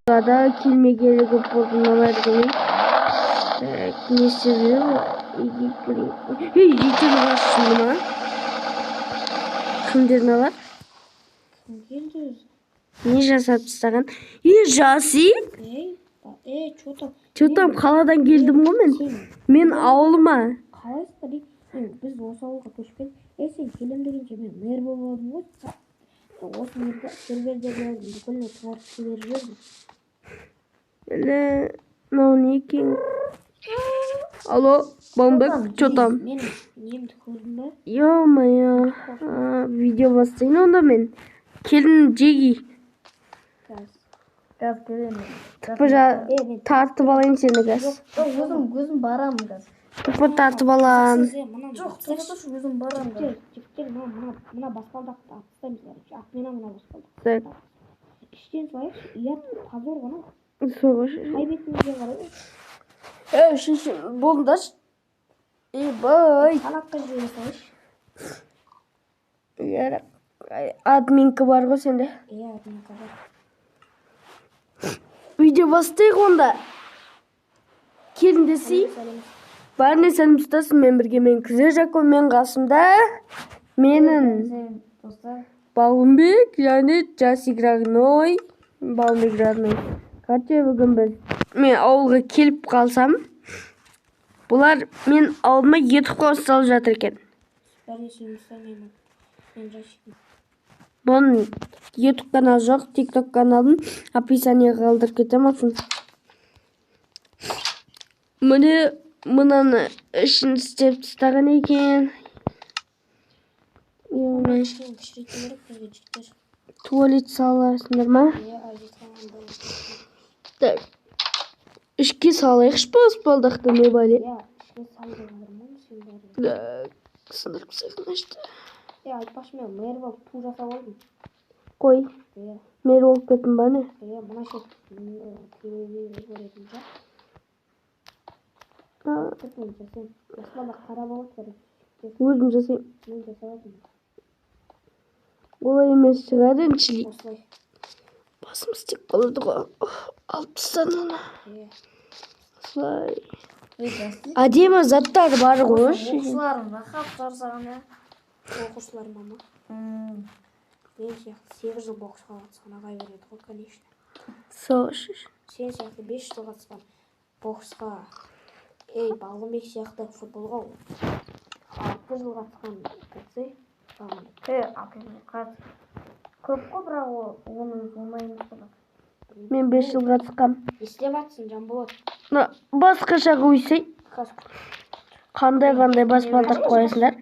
da келмегені көп болды мыналардың. Не себебі? Жетен басшы мына. Кімдерін алар? Не жасап тастаған? Жаси? Чё там қаладан келдім ғой мен? Мен ауылыма. Қалайсыздар? Біз осы ауылға көшкен. Сен келем дегенше мен мэр болдым ғой. Осы мэрді серверлерді бүкіліне творческий беріп жүрдім. Мынау не екен? Алло, Бамбек, чё там? Мен немді көрдім ба? Ё-моё. Видео бастайын онда мен. Келін жеги. Газ келемін. Тартып алайын сені газ. Өзім барам газ. Тупо тартып алам. Жоқ, өзім барам газ. Жігіттер, мына баспалдақты атыстаймыздар. Атмена мына баспалдақты. Іштен салайықшы, ұят позор ғана. Соғыш. Қайбетімізге қарай. Шешін, болдаш. Бай. Салаққа жібере салайықшы. Админка бар ғой сенде. Админка бар. Видео бастайық онда. Келін десей. Бәріне сәлем тұтасың мен бірге. Мен Күзер Жако, мен қасымда. Менің Балымбек, және Жасик Рагной. Балымбек Рагной. Қате бүгін біз. Мен ауылға келіп қалсам. Бұлар мен ауылыма етіп қосып жатыр екен. Бұның YouTube канал жоқ, TikTok каналын описаниеға қалдырып кетем olsun. Міне мынаны ішін істеп тастаған екен. Туалет саласыңдар ма? Так. Ішке салайықшы баспалдақты не бәле? Сындырып сақынашты. Айтпашы мен мэр болып ту жасап алдым. Қой. Мэр болып кеттім ба не? Мына шет телевизор көретін жоқ. Баспалда қара болады. Өзім жасайым. Мен жасаватым. Олай емес шығар еншілей. Осылай. Басым істеп қалады ғой. Алып тастан оны. Осылай. Әдемі заттар бар ғой. Оқушыларым рахат жарсаған я. Оқушыларым мама. Мен сияқты 8 жыл боксқа қатысқан ағай береді ғой, конечно. Соғыш. Сен сияқты 5 жыл қатысқан боксқа, Балымбек сияқты футболға 6 жыл қатысқан кәтсе, көп қой, бірақ оның оңай емес болады. Мен 5 жыл қатысқам. Естеп атсын, Жанболат. Басқаша қойсай. Қандай баспалдақ қоясыңдар?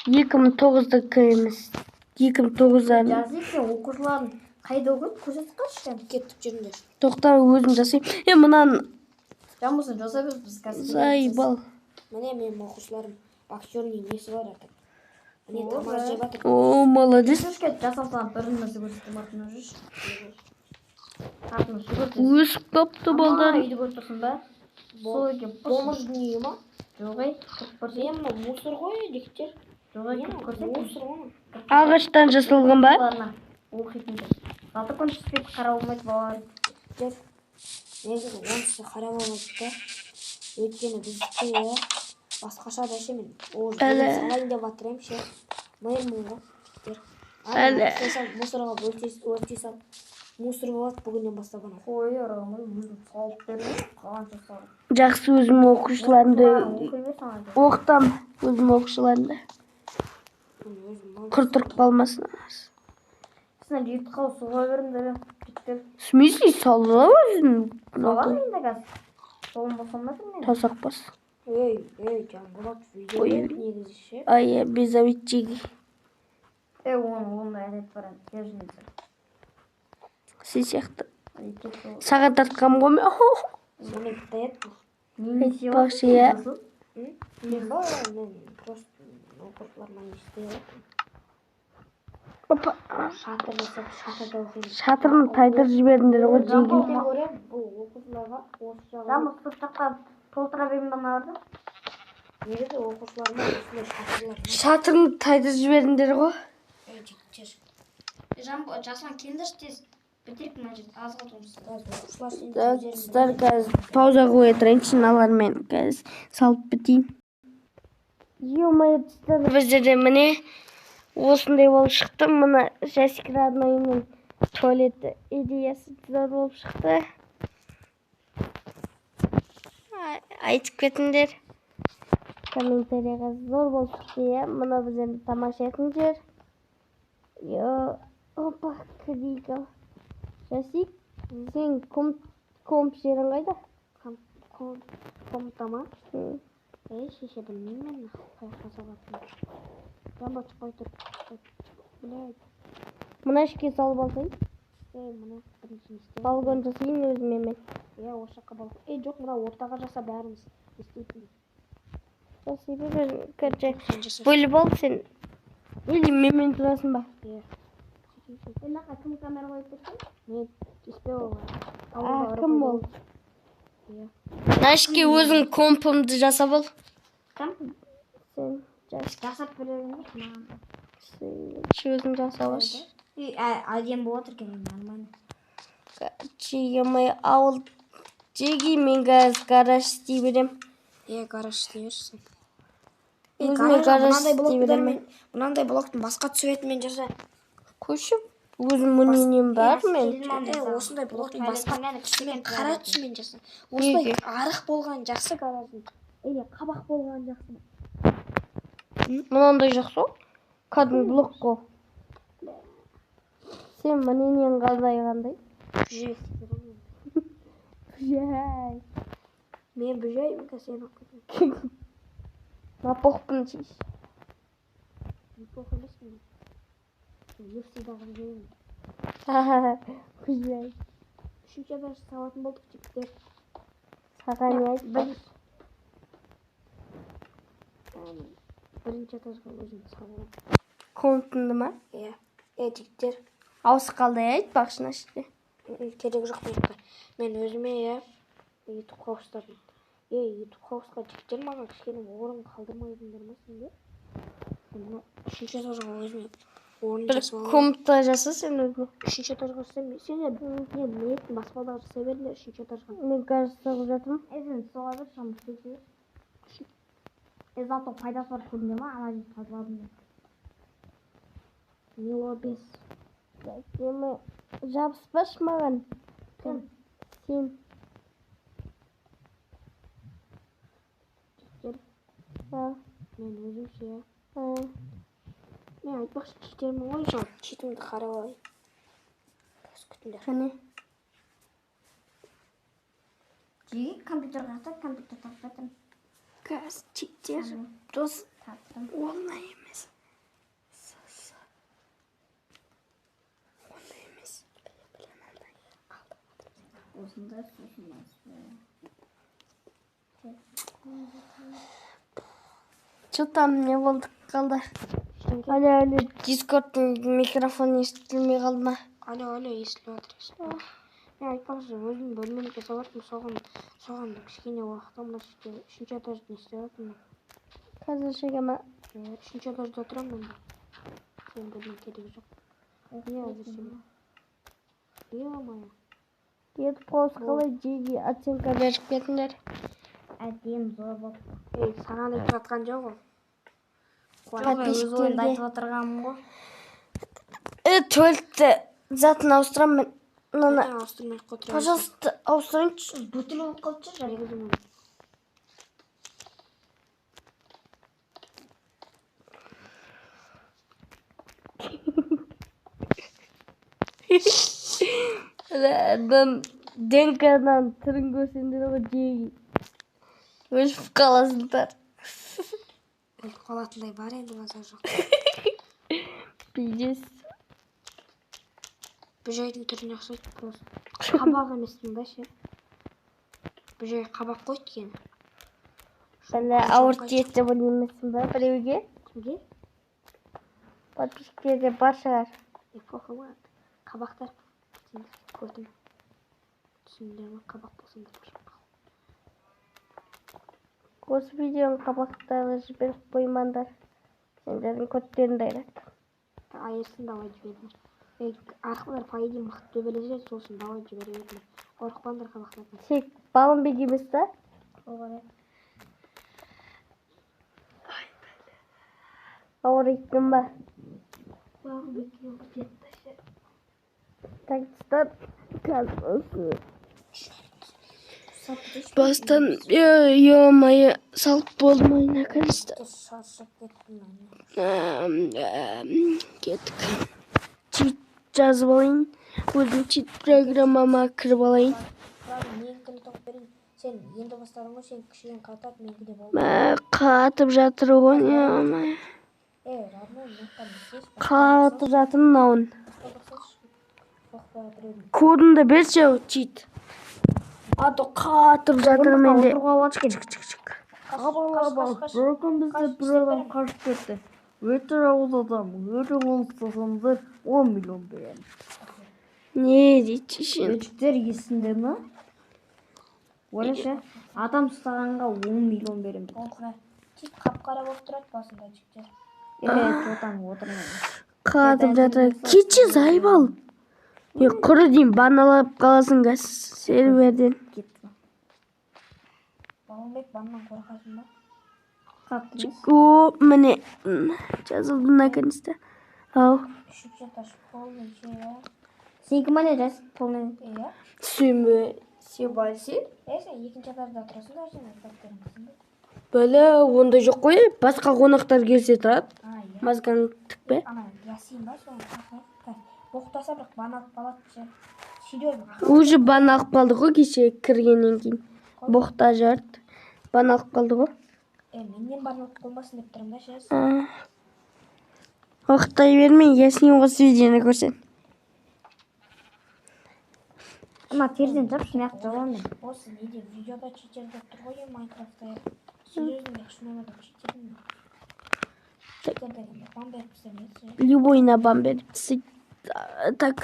2009'дaki емес. 2009'дан. Жазып сен оқушыларын қайда оқиды? Көрсетіп қашқан. Кетіп жүріңдер. Тоқта өзім жасайым. Мынаны Жамбылсын жасап біз қазір. Зайбал. Міне менің оқушыларым боксерный несі бар артық. Міне тамақ жеп жатыр. О, молодец. Жасалсан бір нәрсе көрсетіп артына жүрші. Өсіп қапты балдар. Үйді көріп тұрсың ба? Бомж дүние ма? Жоғай. Мусор ғой жігіттер. Ағаштан жасалған ба? Оқитындар. Алты күн түспейді қара болмайды балалар. Негізі онсыз қара болмайды да. Өйткені біздікі басқаша да ше мен. Салайын деп атырайым ше. Мэрмін ғой. Мусорға өртей сал. Мусор болады бүгіннен бастап ана. Қой арағымай өзім салып берді. Қаланша салып. Жақсы өзім оқушыларымды оқытам. Өзім оқушыларымды. Құртырып қалмасын. Сен ет қау суға беріңдер. В смысле сала өзін? Салам енді газ. Солын болсамадың мен. Тасақпас. Жанболат видео негізі ше. Без обидчиги. Онда әдет бар. Сен сияқты. Саған тартқам ғой мен. Мен даят бұл. Айтпақшы я. Мен ба, мен просто оқушылармен істей алатым. Шатыр жасап, шатырда оқимын. Шатырын тайдырып жібердіңдер ғой жеги. Бұл оқушыларға осы жағын. Жамыз тұтаққа толтыра бермін баналарды. Негізі оқушыларына осылай шатырлар. Шатырын тайдырып жібердіңдер ғой. Жігіттер. Жасан келдірші тез. Бітіріп мына жерде аз қалды ғой. Так, достар, қазір пауза қоя тұрайын, шиналармен қазір салып бітейін. Е-мое, достар, біздерде міне осындай болып шықты. Мына Жасик роднойының туалеті идеясы зор болып шықты. Айтып кетіңдер. Комментарияға зор болып шықты, иә. Мына біздерді тамаша етіңдер. Опа, крига. Жасик, сен комп жерің қайда? Комната ма? Шеше білмеймін мен. Қаяққа салатын. Рабочий қой тұр. Блядь. Мына ішке салып алсайын. Мына бірінші істейін. Балкон жасайын өзіме мен. Осы жаққа балкон. Жоқ, мына ортаға жаса бәріміз істейтін. Жасай бер, короче, бөліп ал сен. Или менімен тұрасың ба? Мына кім камера қойып берсін? Мен кеспе ол. Кім ол? Мына ішке өзің компымды жасап ал. Кім? Сен Жасап беремін маған. Өзің жасап ал. Әдем болып отыр екен, нормально. Чиемай ауыл жеги, мен қазір гараж істей берем. Гараж істей берсің. Өзіме гараж істей берем. Мынандай блоктың басқа түсіретімен жаса. Көшіп, өзім мнением бар мен. Осындай блоктың басқа түсімен қара түсімен жаса. Осындай арық болған жақсы гараждың. Или қабақ болған жақсы. Мынандай жақсы ғой. Кәдімгі блок қой. Сен мнениең қандай? Бүжей. Мен бүжеймін, сен оқыдың. Напоқпын шеш. Напоқ емеспін. Ефсидағы бүжеймін. Бүжей. Үшінші адам салатын болдық жігіттер. Саған не айтты? Бірінші этажға өзім салуым. Комнатыңды ма? Жігіттер. Аусы қалдай айтпақшы мына жерде. Керек жоқ менікі. Мен өзіме ютуб қауыстадым. Ютуб қауысқа жігіттер маған кішкене орын қалдырмайдыңдар ма сендер? Үшінші этажға өзіме орын жасап аламын. Комната жаса сен өзіне. Үшінші этажға жасаймын. Сен мені баспалдағы жаса беріңдер үшінші этажға. Мен гараж салып жатырмын. Сен соға бер, жұмыс істейсің. Зато пайдасы бар көрінді ма? Ана жерді тазаладым. Мило без. Сені жабыспашы маған. Кім? Сен. Мен өзім ше. Мен айтпақшы кештерімін ғой, жау. Шетімді қарап алайын. Күтіңдер. Қане? Жеге компьютер қақта, компьютер таппатын. Газ, читтер. Дос. Оңай емес. Оңай емес. Осында сушынмас. Что там не болды қалды? Әлі Дискордтың микрофоны естілмей қалды ма? Әлі естіліп отыр. Мен айтпақшы, өзім бөлмені жасап жатырмын, соған кішкене уақытта мына үшінші этажды істеп жатырмын. Қазір шеге ма? Үшінші этажда отырамын мен. Сен бөлмен керегі жоқ. Не әзірсің? Е-мая. Ютуб қауыс қалай жеги оценка беріп кетіңдер. Әдем зор болып. Саған айтып жатқан жоқ ғой. Өз ойымды айтып отырғанмын ғой. Туалетті затын ауыстырамын мен. Мына, Ауыстырмай қотыр. пожалуйста, ауыстырайыншы. Бүтін болып қалыпты жарайды мен. Денкадан түрін көрсеңдер ғой жеги. Өліп қаласыңдар. Өліп қалатындай бар енді базар жоқ. Пиздец. Бүжейдің түріне ұқсайды просто. Қабақ еместің ба ше? Бүжей қабақ қойды кені. Бәлі ауыр тиетті бұл емессің ба біреуге? Кімге? Подписчиктерге бар шығар. Похуй ма? Қабақтар көрдім. Түсіндер ма? Қабақ болсыңдар. Осы видеоның қабақтары жіберіп қоймаңдар. Сендердің көттерін дайрат. Айырсын давай жібердім. Арқылар пайдың мықты төбелесе сосын давай жібере бердім. Қорықпаңдар қалақтатын. Сек Балымбек емес та? Ауыр екен ба? Такстар қазір бастан ё-моё салып болмай наконец-то. Шаршап кеттім мен. Кеттік. Чит жазып алайын. Өзім чит программама кіріп алайын. Менікіні тоқып берейін. Сен енді бастадың ғой, сен кішіген қатат, менікі де болды. Қатып жатыр ғой, ё-моё. Қатып жатыр мынауын. Кодымды берші, чит. А то қатып жатыр менде. Бүгін бізде бір адам қашып кетті. Өте ауыз адам, өте болыстасаңыздар 10 миллион беремін. Не дейші сен? Өтіктер есінде ма? Ойлашы, адам ұстағанға 10 миллион беремін. Чит қап-қара болып тұрады басында жіктер. Отан отырмын. Қатып жатыр. Кетші зайбал. Құры дейін баналап қаласың ғас серверден. Балымбек, баннан қорқасың ба? О, міне жазылды наконец-то. Ау. Үшіп жаташ полный ше, Сенікі міне жас полный. Сүйме, себалси. Сен екінші этажда тұрасың да, сен айтпақтеріңсің бе? Бәлі, онда жоқ қой. Басқа қонақтар келсе тұрады. Масканы тікпе. Ана, ясин ба, соны қақай. Боқтаса бірақ бан алып қалады ше. Серьезно. Уже бан алып қалды ғой кеше кіргеннен кейін. Боқта жарт. Бан алып қалды ғой. Менен бан алып қалмасын деп тұрмын да ше. Оқтай бермей, ясин осы видеоны көрсен. Ама терден жап, шынақ жауам мен. Осы неде видеода читер деп тұр ғой, Майнкрафтта. Серьезно, мен шынында читермін. Читерден бан беріп істемейсің. Любойына бан беріп істейді. Так,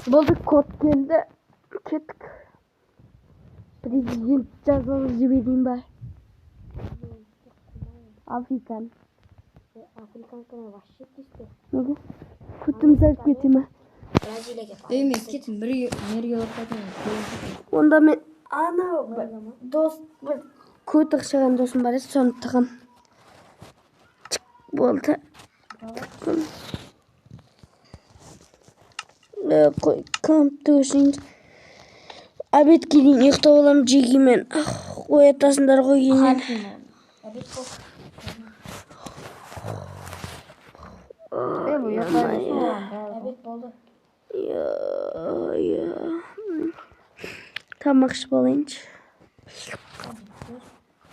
болды, код келді. Кеттік. Президент жазылып жіберейін ба? Африкан. Африкан күні вообще кесті. Неге? Күтім сәліп кете ме? Бразилияға Мен кетім, мерге оқайтын. Онда мен анау дос бір көтік шыған досым бар еді, соны тығым. Болды. Қой, кампты өшін. Обед кейін ұйықтап аламын жегеймен. Оятасыңдар ғой кейін. Обед болды. Тамақ ішіп алайыншы.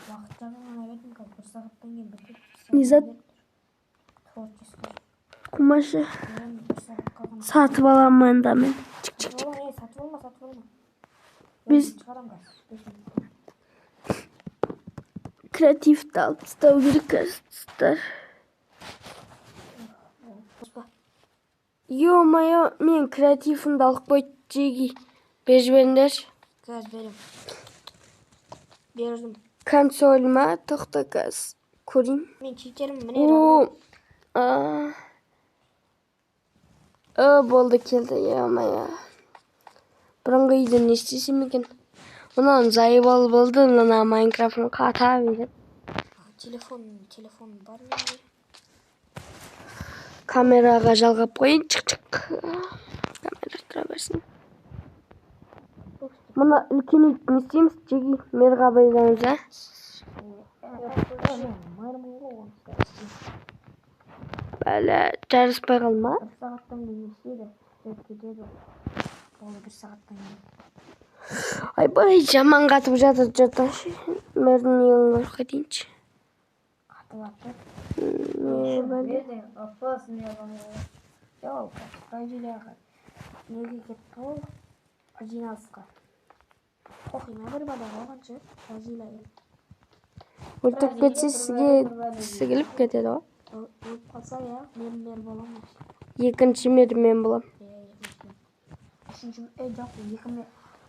Уақыт жағынан обедім қазір 1 сағаттан кейін бітіп. Низат құмашы. Сатып аламын да мен. Сатып алма. Біз креативті алып тастау керек қазір. Ё-моё, мен креативімді алып қойды жеги. Беріп жіберіңдерші. Қазір берем. Бердім. Консольма тоқта қазір. Көрейін. Мен читерім, міне болды келді, ё-моё. Бұрынғы үйді не істесем екен? Онан зайбал болды, мына Майнкрафтын қата береді. Телефон бар менде. Камераға жалғап қойын, чық-чық. Камера тұра берсін. Мұна үлкен үйді не істейміз? Жеги, мерға байлаңыз, Бәлі, жарыспай қалма. 1 сағаттан кейін істейді. Кетеді. Болды 1 сағаттан кейін. Айбай, жаман қатып жатыр жаташы. Мәрдің елін ұрқа дейінші. Қатып атыр. Бәлі. Опасын Жоқ, Бразилияға. Неге кетті ол? Жиналысқа. Қоқима бір бада болғаншы, Бразилияға. Өлтіп кетсе сізге келіп кетеді ғой. Өліп қалса, мер боламын. Екінші мер мен болам. Үшінші жоқ,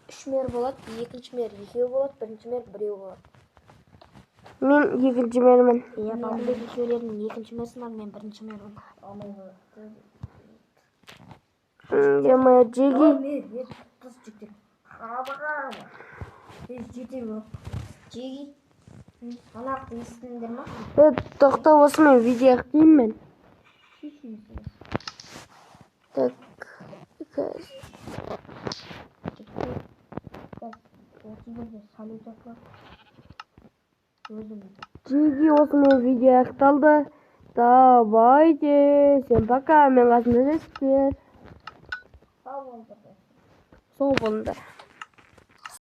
3 мер болады, екінші мер 2 болады, бірінші мер 1 болады. Мен екінші мермін. Балымбек екеулердің екінші мерсін бар, мен бірінші мермін. Где моя Джиги? мен тус жігіттер хабар жетеу жеги анақты естідіңдер ма Тоқта осымен видео ақтаймын мен. Так. Джиги осымен видео ақталды. Давайте. Всем пока. Мен қасымда жестер. сау болыңдар Сау болыңдар.